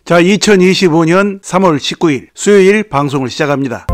자, 2025년 3월 19일 수요일 방송을 시작합니다.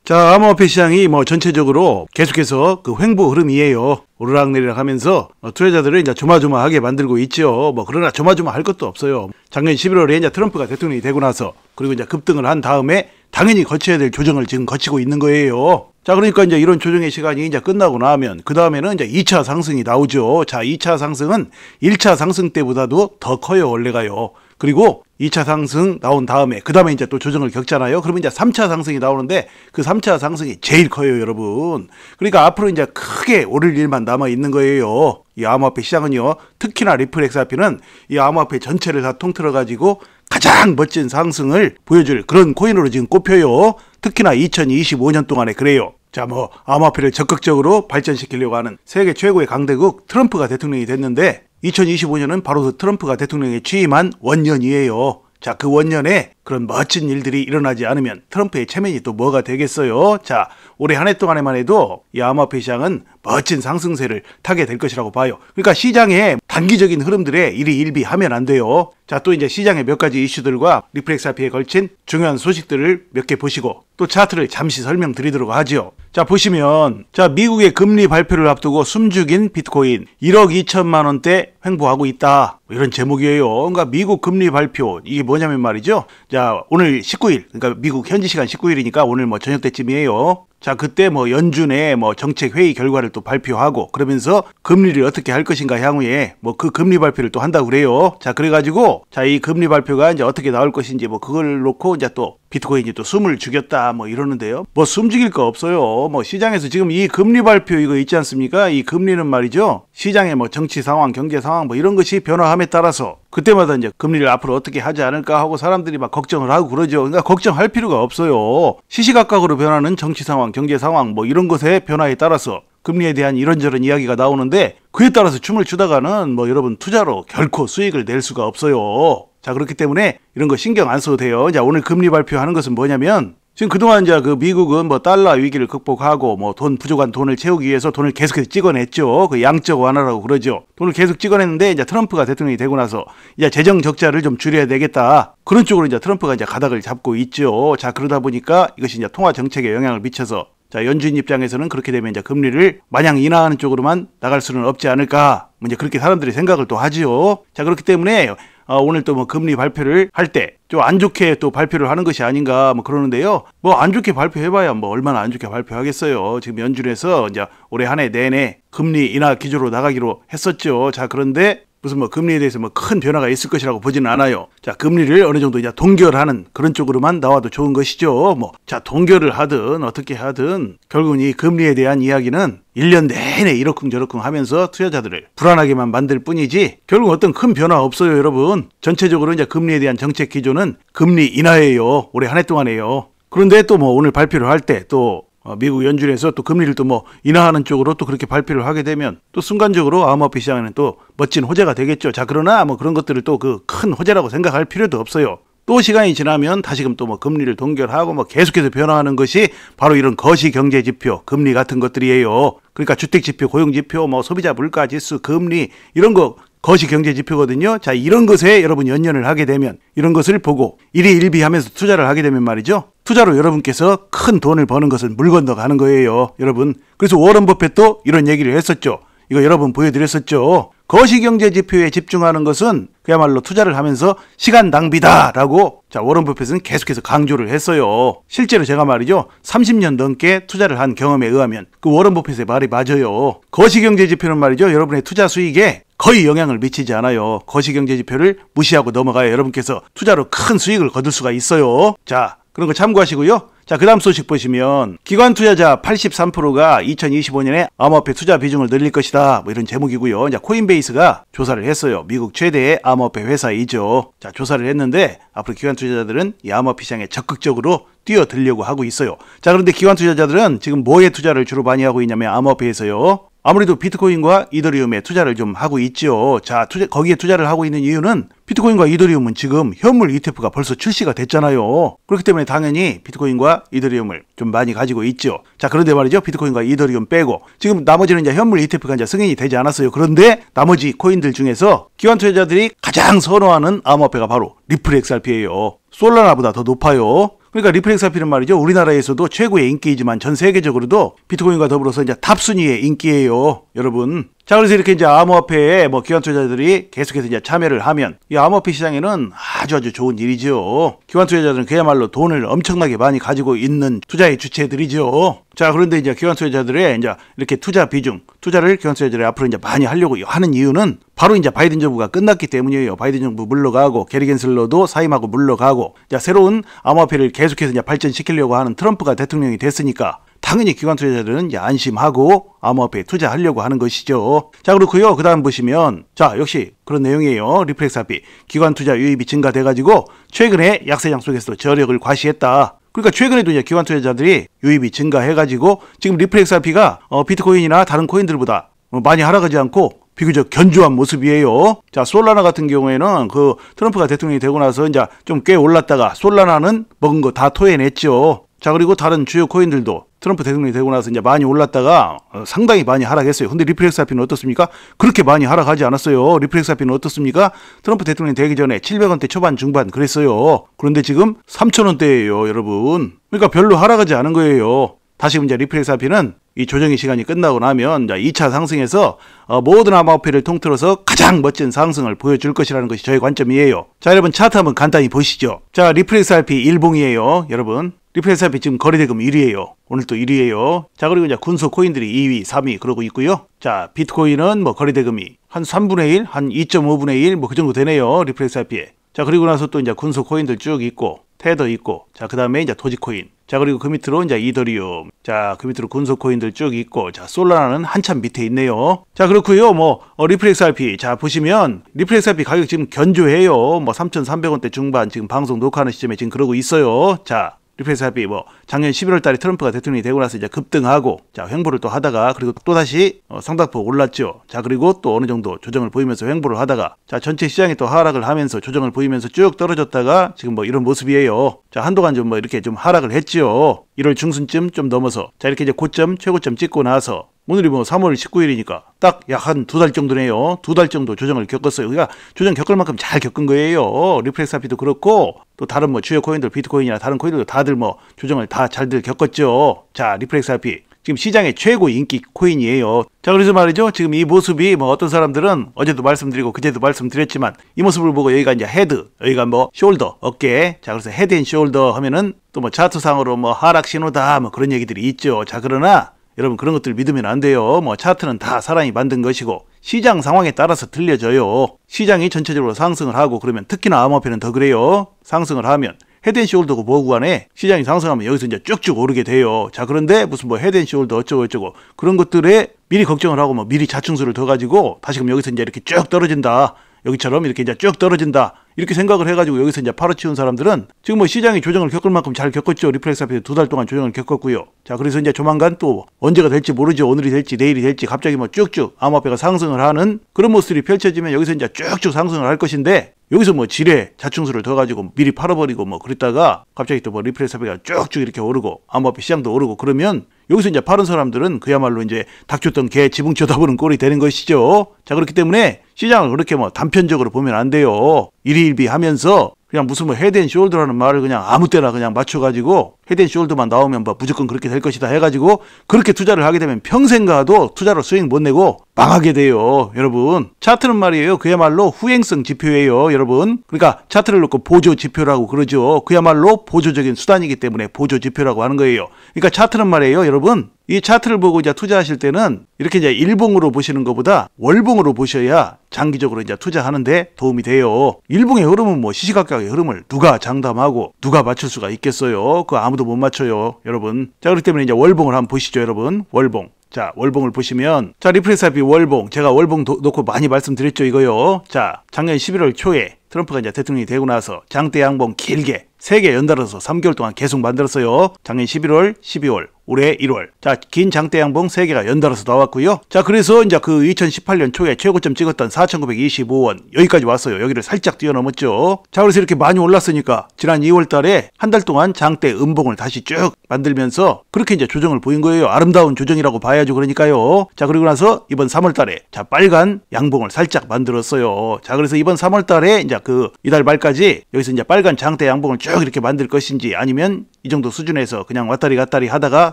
자, 암호화폐 시장이 전체적으로 계속해서 그 횡보 흐름이에요. 오르락내리락 하면서 투자자들을 이제 조마조마하게 만들고 있죠. 그러나 조마조마할 것도 없어요. 작년 11월에 이제 트럼프가 대통령이 되고 나서 그리고 이제 급등을 한 다음에 당연히 거쳐야 될 조정을 지금 거치고 있는 거예요. 자, 그러니까 이제 이런 조정의 시간이 이제 끝나고 나면 그 다음에는 이제 2차 상승이 나오죠. 자, 2차 상승은 1차 상승 때보다도 더 커요, 원래가요. 그리고 2차 상승 나온 다음에 그 다음에 이제 또 조정을 겪잖아요. 그러면 이제 3차 상승이 나오는데 그 3차 상승이 제일 커요, 여러분. 그러니까 앞으로 이제 크게 오를 일만 남아 있는 거예요. 이 암호화폐 시장은요, 특히나 리플 XRP는 이 암호화폐 전체를 다 통틀어 가지고 가장 멋진 상승을 보여줄 그런 코인으로 지금 꼽혀요. 특히나 2025년 동안에 그래요. 자, 암호화폐를 적극적으로 발전시키려고 하는 세계 최고의 강대국 트럼프가 대통령이 됐는데 2025년은 바로 그 트럼프가 대통령에 취임한 원년이에요. 자, 그 원년에 그런 멋진 일들이 일어나지 않으면 트럼프의 체면이 또 뭐가 되겠어요? 자, 올해 한 해 동안에만 해도 이 암호화폐 시장은 멋진 상승세를 타게 될 것이라고 봐요. 그러니까 시장의 단기적인 흐름들에 일희일비하면 안 돼요. 자, 또 이제 시장의 몇 가지 이슈들과 리플 XRP에 걸친 중요한 소식들을 몇 개 보시고 또 차트를 잠시 설명드리도록 하죠. 자, 보시면 자, 미국의 금리 발표를 앞두고 숨죽인 비트코인 1억 2천만 원대 횡보하고 있다. 이런 제목이에요. 그러니까 미국 금리 발표 이게 뭐냐면 말이죠. 자, 오늘 19일 그러니까 미국 현지 시간 19일이니까 오늘 저녁 때쯤이에요. 자, 그때 연준의 정책 회의 결과를 또 발표하고 그러면서 금리를 어떻게 할 것인가 향후에 그 금리 발표를 또 한다고 그래요. 자, 그래가지고 자, 이 금리 발표가 이제 어떻게 나올 것인지 그걸 놓고 이제 또 비트코인이 또 숨을 죽였다 이러는데요. 숨 죽일 거 없어요. 시장에서 지금 이 금리 발표 이거 있지 않습니까? 이 금리는 말이죠. 시장의 정치 상황, 경제 상황 이런 것이 변화함에 따라서 그때마다 이제 금리를 앞으로 어떻게 하지 않을까 하고 사람들이 걱정을 하고 그러죠. 그러니까 걱정할 필요가 없어요. 시시각각으로 변하는 정치 상황, 경제 상황 이런 것의 변화에 따라서 금리에 대한 이런저런 이야기가 나오는데 그에 따라서 춤을 추다가는 여러분 투자로 결코 수익을 낼 수가 없어요. 자, 그렇기 때문에 이런 거 신경 안 써도 돼요. 자, 오늘 금리 발표하는 것은 뭐냐면 지금 그동안 이제 미국은 달러 위기를 극복하고 돈 부족한 돈을 채우기 위해서 돈을 계속해서 찍어냈죠. 그 양적 완화라고 그러죠. 돈을 계속 찍어냈는데 이제 트럼프가 대통령이 되고 나서 이제 재정 적자를 좀 줄여야 되겠다. 그런 쪽으로 이제 트럼프가 이제 가닥을 잡고 있죠. 자, 그러다 보니까 이것이 이제 통화 정책에 영향을 미쳐서 자, 연준 입장에서는 그렇게 되면 이제 금리를 마냥 인하하는 쪽으로만 나갈 수는 없지 않을까. 이제 그렇게 사람들이 생각을 또 하지요. 자, 그렇기 때문에 오늘 또 금리 발표를 할 때 좀 안 좋게 또 발표를 하는 것이 아닌가 그러는데요. 안 좋게 발표해봐야 얼마나 안 좋게 발표하겠어요. 지금 연준에서 이제 올해 한 해 내내 금리 인하 기조로 나가기로 했었죠. 자, 그런데 무슨 금리에 대해서 큰 변화가 있을 것이라고 보지는 않아요. 자, 금리를 어느 정도 이제 동결하는 그런 쪽으로만 나와도 좋은 것이죠. 자, 동결을 하든 어떻게 하든 결국은 이 금리에 대한 이야기는 1년 내내 이러쿵저러쿵 하면서 투자자들을 불안하게만 만들 뿐이지 결국 어떤 큰 변화 없어요, 여러분. 전체적으로 이제 금리에 대한 정책 기조는 금리 인하예요. 올해 한 해 동안에요. 그런데 또 오늘 발표를 할 때 또 미국 연준에서 또 금리를 또 인하하는 쪽으로 또 그렇게 발표를 하게 되면 또 순간적으로 암호화폐 시장에는 또 멋진 호재가 되겠죠. 자, 그러나 그런 것들을 또 그 큰 호재라고 생각할 필요도 없어요. 또 시간이 지나면 다시금 또 금리를 동결하고 계속해서 변화하는 것이 바로 이런 거시 경제 지표, 금리 같은 것들이에요. 그러니까 주택 지표, 고용 지표, 소비자 물가 지수, 금리 이런 거 거시 경제 지표거든요. 자, 이런 것에 여러분 연연을 하게 되면 이런 것을 보고 일희일비하면서 투자를 하게 되면 말이죠. 투자로 여러분께서 큰 돈을 버는 것은 물 건너 가는 거예요, 여러분. 그래서 워런 버핏도 이런 얘기를 했었죠. 이거 여러분 보여드렸었죠. 거시경제 지표에 집중하는 것은 그야말로 투자를 하면서 시간 낭비다라고 자, 워런 버핏은 계속해서 강조를 했어요. 실제로 제가 말이죠. 30년 넘게 투자를 한 경험에 의하면 그 워런 버핏의 말이 맞아요. 거시경제 지표는 말이죠. 여러분의 투자 수익에 거의 영향을 미치지 않아요. 거시경제 지표를 무시하고 넘어가야 여러분께서 투자로 큰 수익을 거둘 수가 있어요. 자, 그런 거 참고하시고요. 자, 그 다음 소식 보시면 기관 투자자 83%가 2025년에 암호화폐 투자 비중을 늘릴 것이다. 이런 제목이고요. 자, 코인베이스가 조사를 했어요. 미국 최대의 암호화폐 회사이죠. 자, 조사를 했는데 앞으로 기관 투자자들은 이 암호화폐 시장에 적극적으로 뛰어들려고 하고 있어요. 자, 그런데 기관 투자자들은 지금 뭐에 투자를 주로 많이 하고 있냐면 암호화폐에서요. 아무래도 비트코인과 이더리움에 투자를 좀 하고 있죠. 자, 거기에 투자를 하고 있는 이유는 비트코인과 이더리움은 지금 현물 ETF가 벌써 출시가 됐잖아요. 그렇기 때문에 당연히 비트코인과 이더리움을 좀 많이 가지고 있죠. 자, 그런데 말이죠. 비트코인과 이더리움 빼고 지금 나머지는 이제 현물 ETF가 이제 승인이 되지 않았어요. 그런데 나머지 코인들 중에서 기관 투자자들이 가장 선호하는 암호화폐가 바로 리플 XRP예요. 솔라나보다 더 높아요. 그러니까 리플 XRP는 말이죠. 우리나라에서도 최고의 인기이지만 전 세계적으로도 비트코인과 더불어서 이제 탑순위의 인기예요, 여러분. 자, 그래서 이렇게 이제 암호화폐에 기관 투자자들이 계속해서 이제 참여를 하면 이 암호화폐 시장에는 아주 좋은 일이죠. 기관 투자자들은 그야말로 돈을 엄청나게 많이 가지고 있는 투자의 주체들이죠. 자, 그런데 이제 기관 투자자들의 이제 이렇게 투자 비중, 투자를 기관 투자자들이 앞으로 이제 많이 하려고 하는 이유는 바로 이제 바이든 정부가 끝났기 때문이에요. 바이든 정부 물러가고 게리 겐슬러도 사임하고 물러가고, 자, 새로운 암호화폐를 계속해서 이제 발전시키려고 하는 트럼프가 대통령이 됐으니까 당연히 기관 투자자들은 이제 안심하고 암호화폐에 투자하려고 하는 것이죠. 자, 그렇고요. 그 다음 보시면, 자, 역시 그런 내용이에요. 리플 XRP 기관 투자 유입이 증가돼가지고 최근에 약세장 속에서 저력을 과시했다. 그러니까 최근에도 이제 기관 투자자들이 유입이 증가해가지고 지금 리플 XRP가 비트코인이나 다른 코인들보다 많이 하락하지 않고 비교적 견조한 모습이에요. 자, 솔라나 같은 경우에는 그 트럼프가 대통령이 되고 나서 이제 좀 꽤 올랐다가 솔라나는 먹은 거 다 토해냈죠. 자, 그리고 다른 주요 코인들도 트럼프 대통령이 되고 나서 이제 많이 올랐다가 상당히 많이 하락했어요. 근데 리플 XRP는 어떻습니까? 그렇게 많이 하락하지 않았어요. 리플 XRP는 어떻습니까? 트럼프 대통령이 되기 전에 700원대 초반 중반 그랬어요. 그런데 지금 3,000원대예요, 여러분. 그러니까 별로 하락하지 않은 거예요. 다시 이제 리플 XRP는 이 조정의 시간이 끝나고 나면 2차 상승에서 모든 암호화폐를 통틀어서 가장 멋진 상승을 보여줄 것이라는 것이 저의 관점이에요. 자, 여러분 차트 한번 간단히 보시죠. 자, 리플 XRP 일봉이에요, 여러분. 리플 XRP 지금 거래대금 1위예요. 오늘 또 1위예요. 자, 그리고 이제 군소 코인들이 2위, 3위 그러고 있고요. 자, 비트코인은 거래대금이 한 3분의 1, 한 2.5분의 1 그 정도 되네요. 리플 XRP에. 자, 그리고 나서 또 이제 군소 코인들 쭉 있고, 테더 있고, 자, 그 다음에 이제 도지코인. 자, 그리고 그 밑으로 이제 이더리움. 자, 그 밑으로 군소 코인들 쭉 있고, 자, 솔라나는 한참 밑에 있네요. 자, 그렇고요. 리플 XRP. 자, 보시면 리플 XRP 가격 지금 견조해요. 3,300원대 중반 지금 방송 녹화하는 시점에 지금 그러고 있어요. 자, 리플 XRP 작년 11월 달에 트럼프가 대통령이 되고 나서 이제 급등하고, 자, 횡보를 또 하다가, 그리고 또 다시 상당폭 올랐죠. 자, 그리고 또 어느 정도 조정을 보이면서 횡보를 하다가, 자, 전체 시장이 또 하락을 하면서 조정을 보이면서 쭉 떨어졌다가 지금 이런 모습이에요. 자, 한동안 좀 이렇게 좀 하락을 했죠. 1월 중순쯤 좀 넘어서, 자, 이렇게 이제 고점, 최고점 찍고 나서 오늘이 3월 19일이니까 딱 약 한 2달 정도네요. 2달 정도 조정을 겪었어요. 그러니까 조정 겪을 만큼 잘 겪은 거예요. 리플 XRP도 그렇고 또 다른 주요 코인들, 비트코인이나 다른 코인들도 다들 조정을 다 잘들 겪었죠. 자, 리플 XRP 지금 시장의 최고 인기 코인이에요. 자, 그래서 말이죠. 지금 이 모습이 어떤 사람들은 어제도 말씀드리고 그제도 말씀드렸지만 이 모습을 보고 여기가 이제 헤드, 여기가 숄더, 어깨. 자, 그래서 헤드 앤 숄더 하면은 또 차트상으로 하락 신호다 그런 얘기들이 있죠. 자, 그러나 여러분 그런 것들 믿으면 안 돼요. 차트는 다 사람이 만든 것이고 시장 상황에 따라서 들려져요. 시장이 전체적으로 상승을 하고 그러면 특히나 암호화폐는 더 그래요. 상승을 하면 헤드앤숄더고 뭐고 간에 시장이 상승하면 여기서 이제 쭉쭉 오르게 돼요. 자, 그런데 무슨 헤드앤숄더 어쩌고 그런 것들에 미리 걱정을 하고 미리 자충수를 더 가지고 다시금 여기서 이제 이렇게 쭉 떨어진다. 여기처럼 이렇게 이제 쭉 떨어진다. 이렇게 생각을 해가지고 여기서 이제 팔아치운 사람들은 지금 시장이 조정을 겪을 만큼 잘 겪었죠. 리플 XRP 2달 동안 조정을 겪었고요. 자, 그래서 이제 조만간 또 언제가 될지 모르죠. 오늘이 될지 내일이 될지 갑자기 쭉쭉 암호화폐가 상승을 하는 그런 모습이 펼쳐지면 여기서 이제 쭉쭉 상승을 할 것인데 여기서 지레 자충수를 더 가지고 미리 팔아버리고 그랬다가 갑자기 또 리플 XRP가 쭉쭉 이렇게 오르고 암호화폐 시장도 오르고 그러면 여기서 이제 파는 사람들은 그야말로 이제 닭 줬던 개 지붕 쳐다보는 꼴이 되는 것이죠. 자, 그렇기 때문에 시장을 그렇게 단편적으로 보면 안 돼요. 일희일비 하면서 그냥 무슨 헤드앤숄더라는 말을 그냥 아무 때나 그냥 맞춰가지고 헤드앤숄더만 나오면 무조건 그렇게 될 것이다 해가지고 그렇게 투자를 하게 되면 평생 가도 투자로 수익 못 내고 망하게 돼요. 여러분 차트는 말이에요. 그야말로 후행성 지표예요. 여러분 그러니까 차트를 놓고 보조 지표라고 그러죠. 그야말로 보조적인 수단이기 때문에 보조 지표라고 하는 거예요. 그러니까 차트는 말이에요. 여러분 이 차트를 보고 이제 투자하실 때는 이렇게 이제 일봉으로 보시는 것보다 월봉으로 보셔야 장기적으로 이제 투자하는데 도움이 돼요. 일봉의 흐름은 시시각각의 흐름을 누가 장담하고 누가 맞출 수가 있겠어요. 그거 아무도 못 맞춰요, 여러분. 자, 그렇기 때문에 이제 월봉을 한번 보시죠, 여러분. 월봉. 자, 월봉을 보시면 자, 리플 XRP 월봉. 제가 월봉 놓고 많이 말씀드렸죠, 이거요. 자, 작년 11월 초에 트럼프가 이제 대통령이 되고 나서 장대 양봉 길게 3개 연달아서 3개월 동안 계속 만들었어요. 작년 11월, 12월, 올해 1월. 자, 긴 장대 양봉 3개가 연달아서 나왔고요. 자, 그래서 이제 그 2018년 초에 최고점 찍었던 4,925원 여기까지 왔어요. 여기를 살짝 뛰어넘었죠. 자, 그래서 이렇게 많이 올랐으니까 지난 2월 달에 한 달 동안 장대 음봉을 다시 쭉 만들면서 그렇게 이제 조정을 보인 거예요. 아름다운 조정이라고 봐야죠. 그러니까요. 자, 그리고 나서 이번 3월 달에 자, 빨간 양봉을 살짝 만들었어요. 자, 그래서 이번 3월 달에 이제 그 이달 말까지 여기서 이제 빨간 장대 양봉을 쭉 이렇게 만들 것인지 아니면 이 정도 수준에서 그냥 왔다리 갔다리 하다가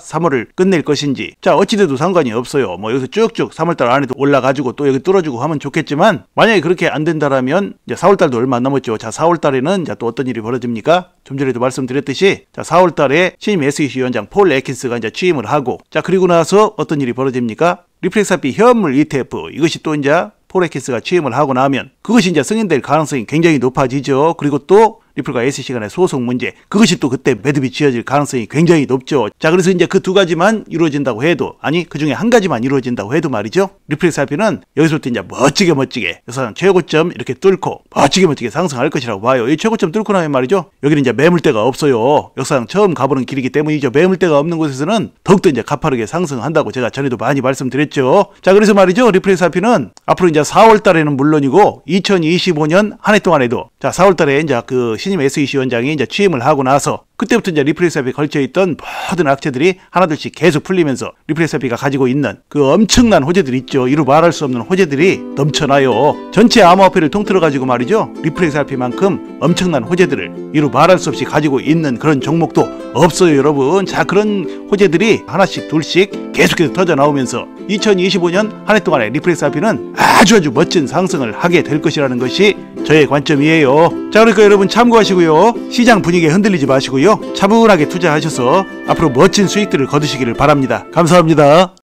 3월을 끝낼 것인지. 자, 어찌돼도 상관이 없어요. 뭐 여기서 쭉쭉 3월달 안에도 올라가지고 또 여기 뚫어주고 하면 좋겠지만 만약에 그렇게 안 된다라면 이제 4월달도 얼마 안 남았죠. 자, 4월달에는 이제 또 어떤 일이 벌어집니까? 좀 전에도 말씀드렸듯이 자, 4월달에 신임 SEC 위원장 폴 애킨스가 이제 취임을 하고 자, 그리고 나서 어떤 일이 벌어집니까? 리플렉스-RP 현물 ETF 이것이 또 이제 폴 애킨스가 취임을 하고 나면 그것이 이제 승인될 가능성이 굉장히 높아지죠. 그리고 또 리플과 SEC 간의 소송 문제 그것이 또 그때 매듭이 지어질 가능성이 굉장히 높죠. 자, 그래서 이제 그 두 가지만 이루어진다고 해도 아니 그 중에 한 가지만 이루어진다고 해도 말이죠. 리플렉스-RP는 여기서부터 이제 멋지게 역사상 최고점 이렇게 뚫고 멋지게 상승할 것이라고 봐요. 이 최고점 뚫고 나면 말이죠. 여기는 이제 매물대가 없어요. 역사상 처음 가보는 길이기 때문이죠. 매물대가 없는 곳에서는 더욱더 이제 가파르게 상승한다고 제가 전에도 많이 말씀드렸죠. 자, 그래서 말이죠. 리플렉스-RP는 앞으로 이제 4월 달에는 물론이고 2025년 한 해 동안에도 자, 4월 달에 이제 그 신임 SEC 위원장이 이제 취임을 하고 나서 그때부터 이제 리플렉스-RP에 걸쳐있던 모든 악재들이 하나둘씩 계속 풀리면서 리플렉스-RP가 가지고 있는 그 엄청난 호재들이 있죠. 이루 말할 수 없는 호재들이 넘쳐나요. 전체 암호화폐를 통틀어 가지고 말이죠. 리플렉스-RP만큼 엄청난 호재들을 이루 말할 수 없이 가지고 있는 그런 종목도 없어요, 여러분. 자, 그런 호재들이 하나씩 둘씩 계속해서 터져 나오면서 2025년 한 해 동안에 리플렉스-RP는 아주 멋진 상승을 하게 될 것이라는 것이 저의 관점이에요. 자, 그러니까 여러분 참고하시고요. 시장 분위기에 흔들리지 마시고요. 차분하게 투자하셔서 앞으로 멋진 수익들을 거두시기를 바랍니다. 감사합니다.